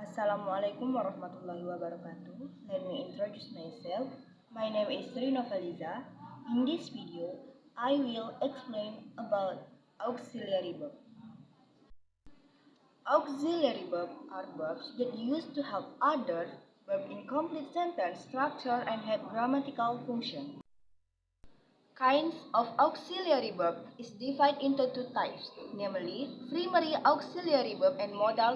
Assalamualaikum warahmatullahi wabarakatuh. Let me introduce myself. My name is novaliza. In this video, I will explain about auxiliary verb. Auxiliary verbs are verbs that used to help others verb in complete sentence structure and have grammatical function. Kinds of auxiliary verb is divided into two types, namely primary auxiliary verb and modal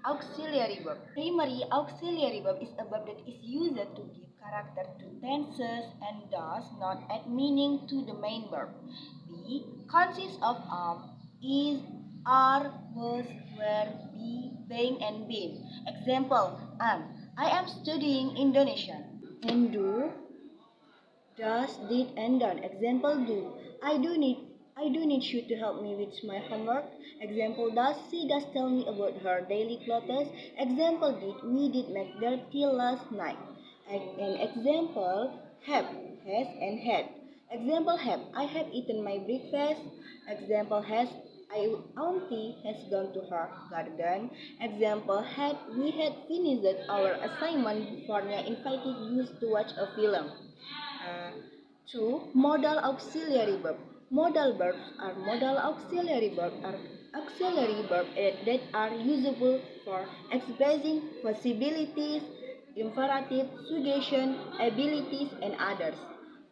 auxiliary verb. Primary auxiliary verb is a verb that is used to give character to tenses and does not add meaning to the main verb. B consists of is, are, was, were, be, being, and been. Example: I am studying Indonesian. And do, does, did, and done. Example: do. I do need you to help me with my homework. Example: does. She does tell me about her daily clothes. Example: did. We did make dirty last night. An example: have, has, and had. Example: have. I have eaten my breakfast. Example: has. Auntie has gone to her garden. Example: had. We had finished our assignment before Nya invited you to watch a film. 2. Modal auxiliary verb. Modal verbs are auxiliary verbs that are usable for expressing possibilities, imperative, suggestion, abilities, and others.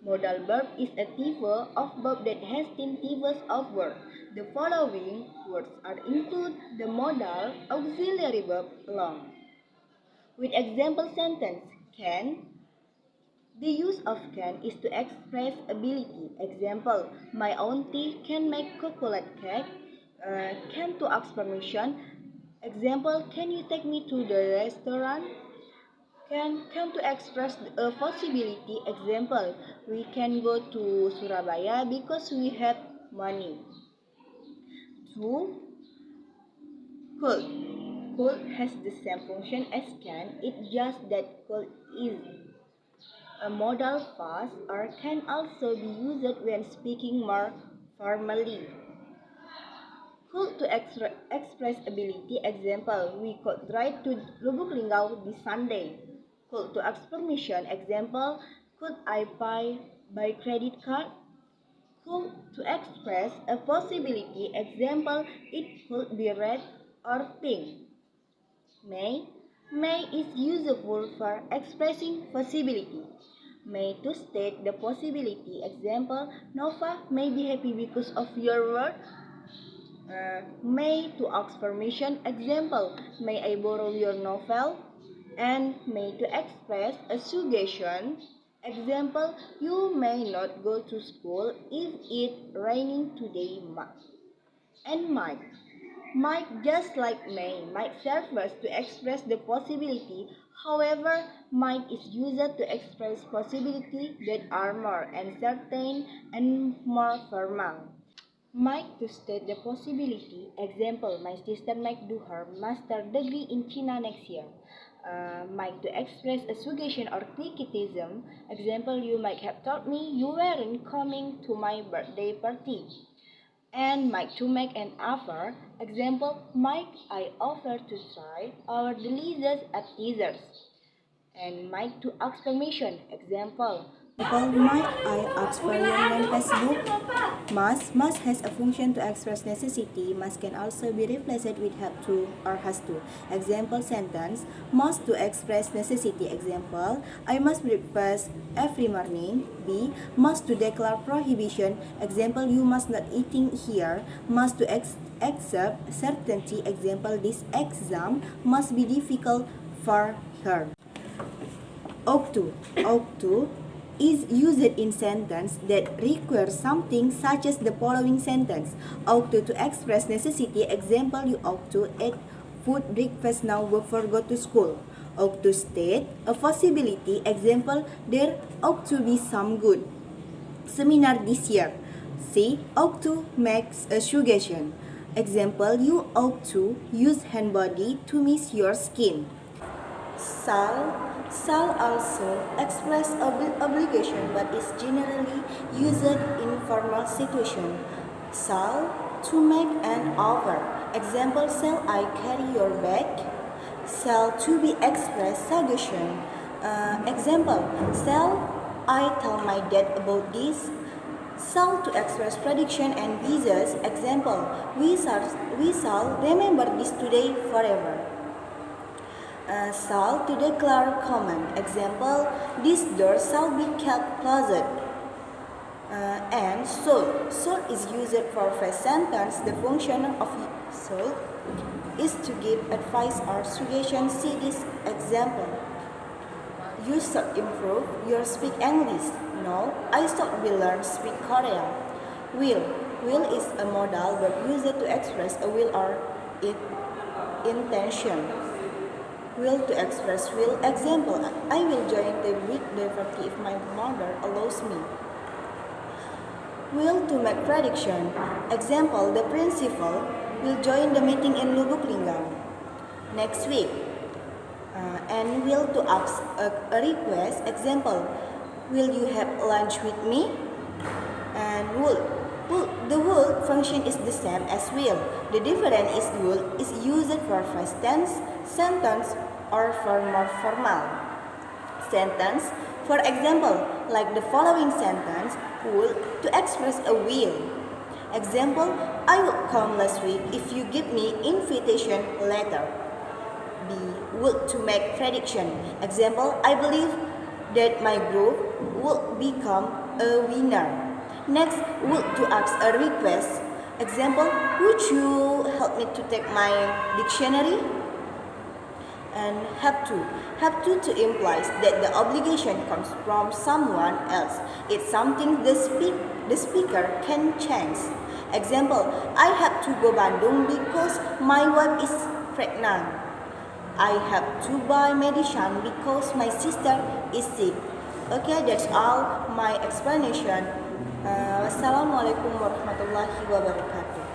Modal verb is a type of verb that has 10 types of words. The following words are include the modal auxiliary verb along. With example sentence: can. The use of can is to express ability. Example: my auntie can make chocolate cake. Can to ask permission. Example: can you take me to the restaurant? Can to express a possibility. Example: we can go to Surabaya because we have money. 2. Could. Could has the same function as can. It's just that could is a modal phrase or can also be used when speaking more formally. Could to express ability. Example: we could drive to Lubuk Linggau this Sunday. Could to ask permission. Example: could I pay by credit card? Could to express a possibility. Example: it could be red or pink. May. May is useful for expressing possibility. May to state the possibility. Example: Nova may be happy because of your word. May to ask permission. Example: may I borrow your novel? And may to express a suggestion. Example: you may not go to school if it's raining today. And might. Might, just like may, might serve us to express the possibility. However, might is used to express possibilities that are more uncertain and more formal. Might to state the possibility. Example: my sister might do her master degree in China next year. Might to express a suggestion or criticism. Example: you might have told me you weren't coming to my birthday party. And might to make an offer. Example: might I offer to try our delicious appetizers? And might to ask permission. Example: might I ask for your name Facebook? Must has a function to express necessity. Must can also be replaced with have to or has to. Example sentence: must to express necessity. Example: I must breakfast every morning. B. Must to declare prohibition. Example: you must not eating here. Must to accept certainty. Example: this exam must be difficult for her. Ought to is used in sentence that require something, such as the following sentence: ought to express necessity. Example: you ought to eat food breakfast now before go to school. Ought to state a possibility. Example: there ought to be some good seminar this year. C. Ought to makes a suggestion. Example: you ought to use hand body to mist your skin. Shall also express obligation but is generally used in formal situation. Shall to make an offer. Example: shall I carry your bag? shall to be expressed suggestion. Example, shall I tell my dad about this? Shall to express prediction and wishes. Example, we shall remember this today forever. Shall to declare command. Example, this door shall be kept closed. And should is used for phrase sentence. The function of should is to give advice or suggestion. See this example. You should improve your speak English. No, I should will learn speak Korean. Will is a modal verb used to express a will or intention. Will to express will. Example, I will join the weekday party if my mother allows me. Will to make prediction. Example, the principal will join the meeting in Lubuk Linggau next week. And will to ask a request. Example, will you have lunch with me? And would. The would function is the same as will. The difference is would is used for past tense, sentence, or for more formal sentence. For example, like the following sentence, would to express a will. Example, I will come last week if you give me invitation letter. B. Would to make prediction. Example, I believe that my group will become a winner. Next, would to ask a request. Example, would you help me to take my dictionary? And have to implies that the obligation comes from someone else. It's something the speaker can change. Example, I have to go Bandung because my wife is pregnant. I have to buy medicine because my sister is sick. Okay, that's all my explanation. Wassalamualaikum warahmatullahi wabarakatuh.